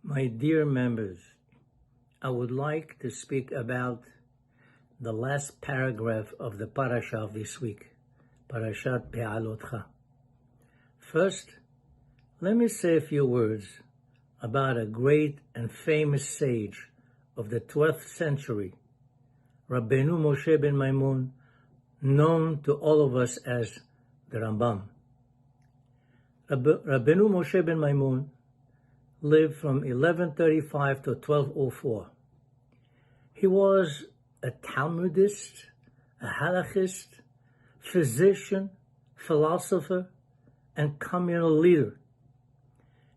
My dear members, I would like to speak about the last paragraph of the parasha of this week, Parashat Beha'alotecha. First, let me say a few words about a great and famous sage of the 12th century, Rabbeinu Moshe ben Maimon, known to all of us as the Rambam. Rabbeinu Moshe ben Maimon lived from 1135 to 1204. He was a Talmudist, a halachist, physician, philosopher, and communal leader.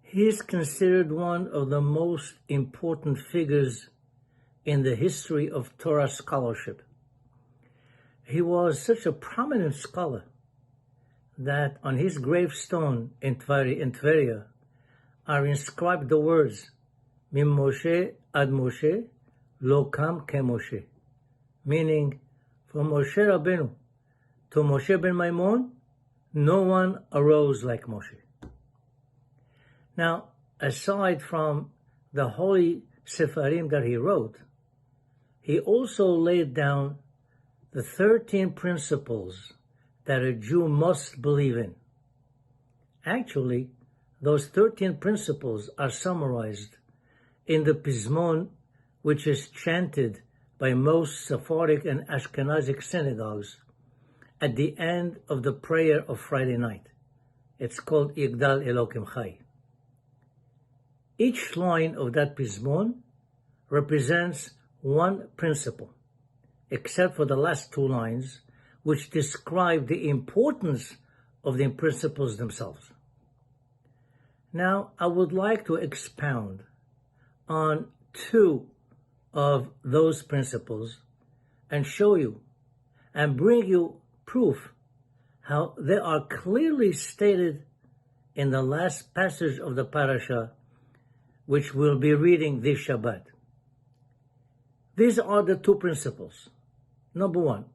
He is considered one of the most important figures in the history of Torah scholarship. He was such a prominent scholar that on his gravestone in Tveria are inscribed the words, Mim Moshe ad Moshe, lo kam ke Moshe, meaning from Moshe Rabbeinu to Moshe ben Maimon, no one arose like Moshe. Now, aside from the holy Sefarim that he wrote, he also laid down the 13 principles that a Jew must believe in. Actually, those 13 principles are summarized in the Pizmon, which is chanted by most Sephardic and Ashkenazic synagogues at the end of the prayer of Friday night. It's called Yigdal Elokim Chai. Each line of that Pizmon represents one principle, except for the last two lines, which describe the importance of the principles themselves. Now, I would like to expound on two of those principles and show you and bring you proof how they are clearly stated in the last passage of the parasha, which we'll be reading this Shabbat. These are the two principles. Number one,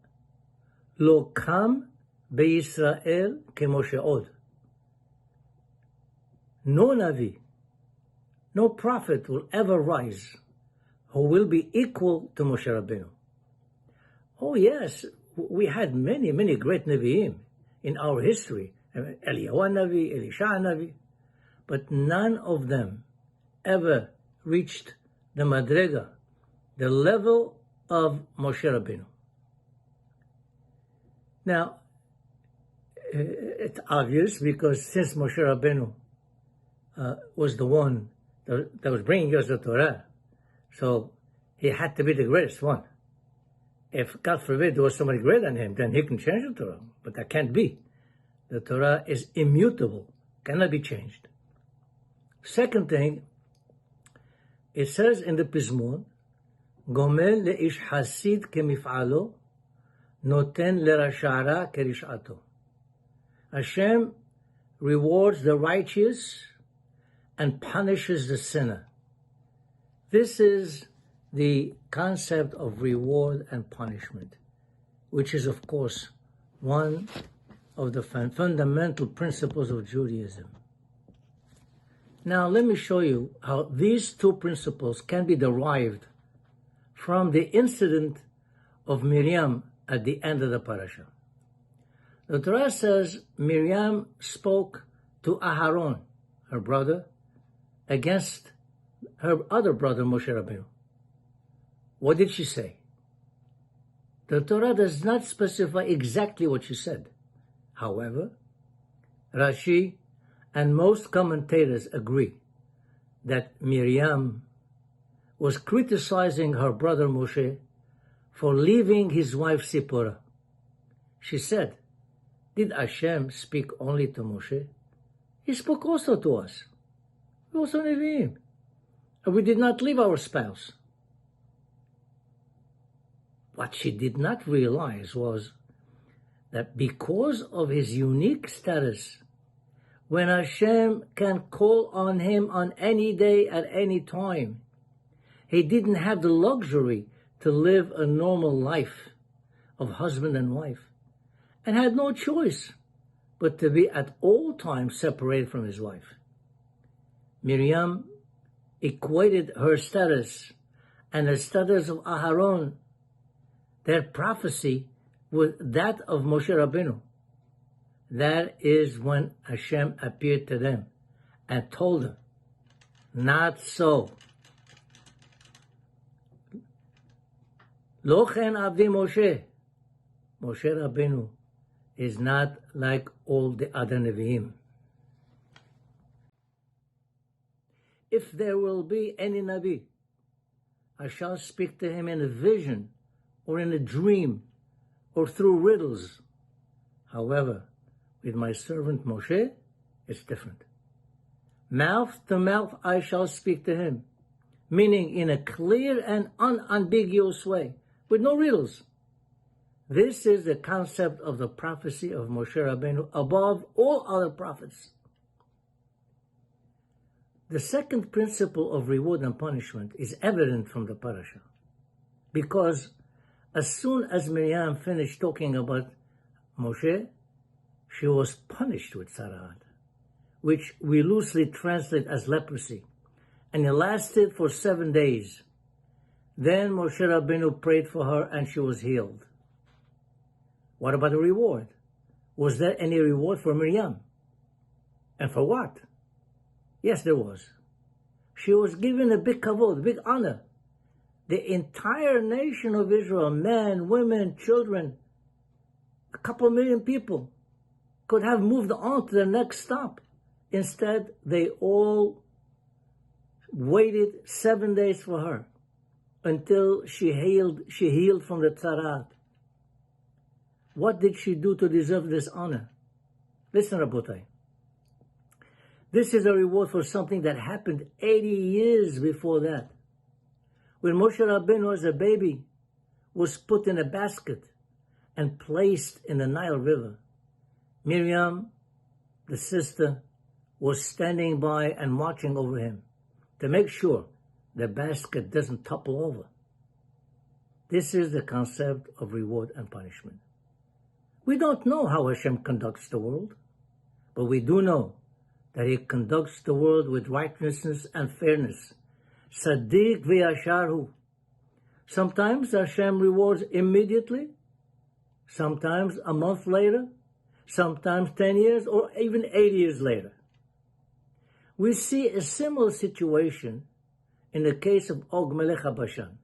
Lo kam beYisrael ke Moshe od. No Navi, no prophet will ever rise who will be equal to Moshe Rabbeinu. Oh yes, we had many, many great Nevi'im in our history. Eliyahu Navi, Elisha Navi, but none of them ever reached the Madrega, the level of Moshe Rabbeinu. Now, it's obvious because since Moshe Rabbeinu was the one that was bringing us the Torah, so he had to be the greatest one. If, God forbid, there was somebody greater than him, then he can change the Torah, but that can't be. The Torah is immutable, cannot be changed. Second thing, it says in the Pizmon, Gomel le'ish hasid kemif'alo, noten lerashara kerish'ato. Hashem rewards the righteous and punishes the sinner. This is the concept of reward and punishment, which is, of course, one of the fundamental principles of Judaism. Now, let me show you how these two principles can be derived from the incident of Miriam at the end of the parasha. The Torah says Miriam spoke to Aharon, her brother, against her other brother, Moshe Rabbeinu. What did she say? The Torah does not specify exactly what she said. However, Rashi and most commentators agree that Miriam was criticizing her brother Moshe for leaving his wife Zipporah. She said, did Hashem speak only to Moshe? He spoke also to us. We also Nevi'im. And we did not leave our spouse. What she did not realize was that because of his unique status, when Hashem can call on him on any day at any time, he didn't have the luxury to live a normal life of husband and wife, and had no choice but to be at all times separated from his wife. Miriam equated her status and the status of Aharon, their prophecy, with that of Moshe Rabbeinu. That is when Hashem appeared to them and told them, not so. Lo chen avdi Moshe. Moshe Rabbeinu is not like all the other Nevi'im. If there will be any Navi, I shall speak to him in a vision or in a dream or through riddles. However, with my servant Moshe, it's different. Mouth to mouth I shall speak to him, meaning in a clear and unambiguous way, with no riddles. This is the concept of the prophecy of Moshe Rabbeinu above all other prophets. The second principle of reward and punishment is evident from the parasha, because as soon as Miriam finished talking about Moshe, she was punished with tzara'at, which we loosely translate as leprosy, and it lasted for 7 days. Then Moshe Rabbeinu prayed for her and she was healed. What about the reward? Was there any reward for Miriam? And for what? Yes, there was. She was given a big kavod, big honor. The entire nation of Israel, men, women, children, a couple million people, could have moved on to the next stop. Instead, they all waited 7 days for her until she healed from the tzara'at. What did she do to deserve this honor? Listen, Rabotai. This is a reward for something that happened 80 years before that. When Moshe Rabbeinu was a baby, was put in a basket and placed in the Nile River, Miriam, the sister, was standing by and watching over him to make sure the basket doesn't topple over. This is the concept of reward and punishment. We don't know how Hashem conducts the world, but we do know that He conducts the world with righteousness and fairness. Sadiq v'yasharhu. Sometimes Hashem rewards immediately, sometimes a month later, sometimes 10 years, or even 8 years later. We see a similar situation in the case of Og Melech HaBashan,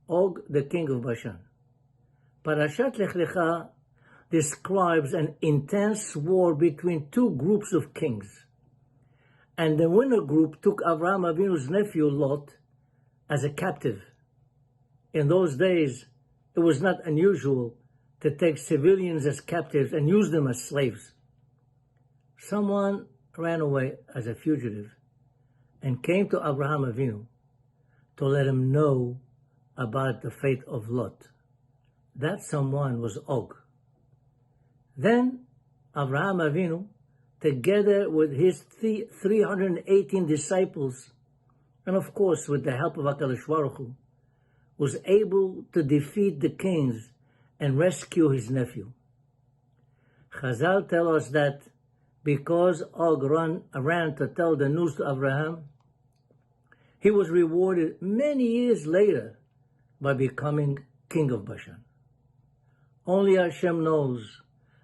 Og, the king of Bashan. Parashat Lech Lecha describes an intense war between two groups of kings. And the winner group took Avraham Avinu's nephew Lot as a captive. In those days, it was not unusual to take civilians as captives and use them as slaves. Someone ran away as a fugitive and came to Avraham Avinu to let him know about the fate of Lot. That someone was Og. Then Avraham Avinu, together with his 318 disciples, and of course with the help of HaKadosh Baruch Hu, was able to defeat the kings and rescue his nephew. Chazal tell us that because Og ran to tell the news to Avraham, he was rewarded many years later by becoming king of Bashan. Only Hashem knows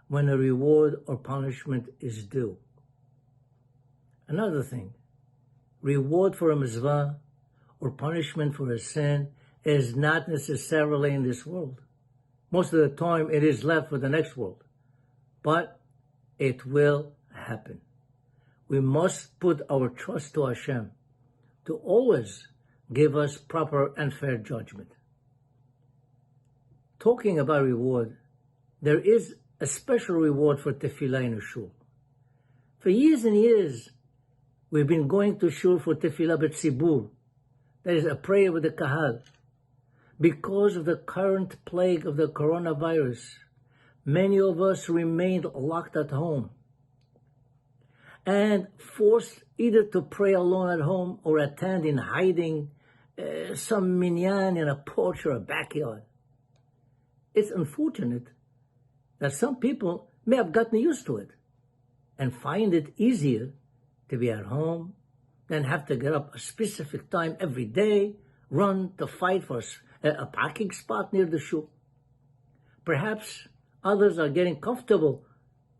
when a reward or punishment is due. Another thing, reward for a mitzvah or punishment for a sin is not necessarily in this world. Most of the time it is left for the next world. But it will happen. We must put our trust to Hashem to always give us proper and fair judgment. Talking about reward, there is a special reward for tefillah in a shul. For years and years, we've been going to shul for tefillah b'tzibur, that is a prayer with the kahal. Because of the current plague of the coronavirus, many of us remained locked at home and forced either to pray alone at home or attend in hiding some minyan in a porch or a backyard. It's unfortunate that some people may have gotten used to it and find it easier to be at home then have to get up a specific time every day, run to fight for a parking spot near the shul. Perhaps others are getting comfortable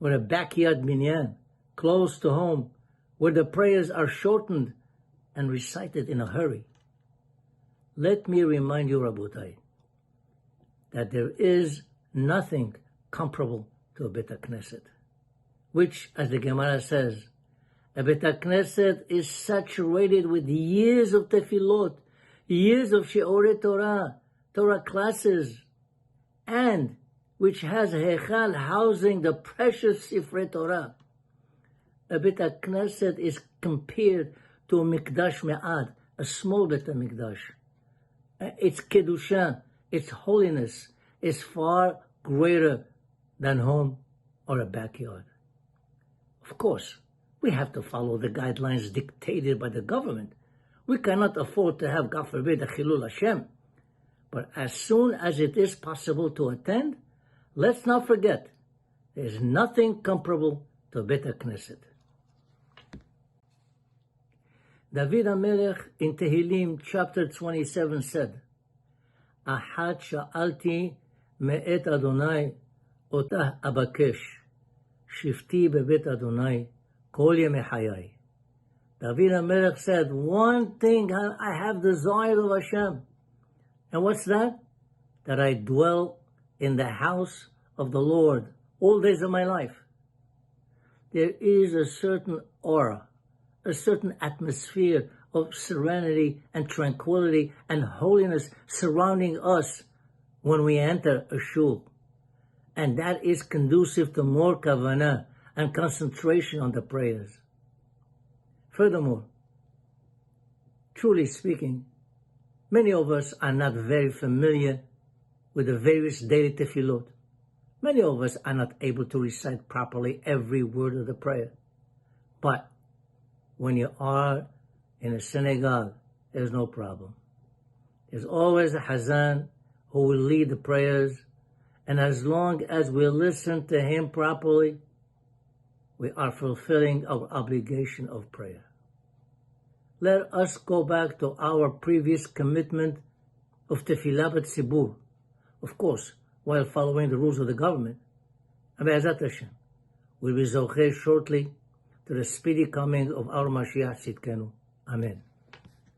with a backyard minyan, close to home, where the prayers are shortened and recited in a hurry. Let me remind you, Rabotai, that there is nothing comparable to a Bet HaKnesset, which, as the Gemara says, a Bet HaKnesset is saturated with years of tefillot, years of She'orei Torah, Torah classes, and which has Hechal housing the precious Sifrei Torah. A Bet HaKnesset is compared to a Mikdash Me'ad, a small Bet HaMikdash. Its Kedusha, its holiness, is far greater than home or a backyard. Of course, we have to follow the guidelines dictated by the government. We cannot afford to have, God forbid, a Chilul Hashem. But as soon as it is possible to attend, let's not forget, there is nothing comparable to Bet HaKnesset. David HaMelech in Tehillim chapter 27 said, Achat sha'alti me'et Adonai otah abakesh, shifti bebet Adonai kol yemei hayai. David HaMelech said, one thing I have desired of Hashem. And what's that? That I dwell in the house of the Lord all days of my life. There is a certain aura, a certain atmosphere of serenity and tranquility and holiness surrounding us when we enter a shul. And that is conducive to more kavanah and concentration on the prayers. Furthermore, truly speaking, many of us are not very familiar with the various daily tefillot. Many of us are not able to recite properly every word of the prayer. But when you are in a synagogue, there's no problem. There's always a Hazan who will lead the prayers, and as long as we listen to him properly, we are fulfilling our obligation of prayer. Let us go back to our previous commitment of Tefillah B'Tzibur, of course, while following the rules of the government. And Be'ezrat Hashem, we'll be zocheh shortly to the speedy coming of our Mashiach Tzidkenu. Amen.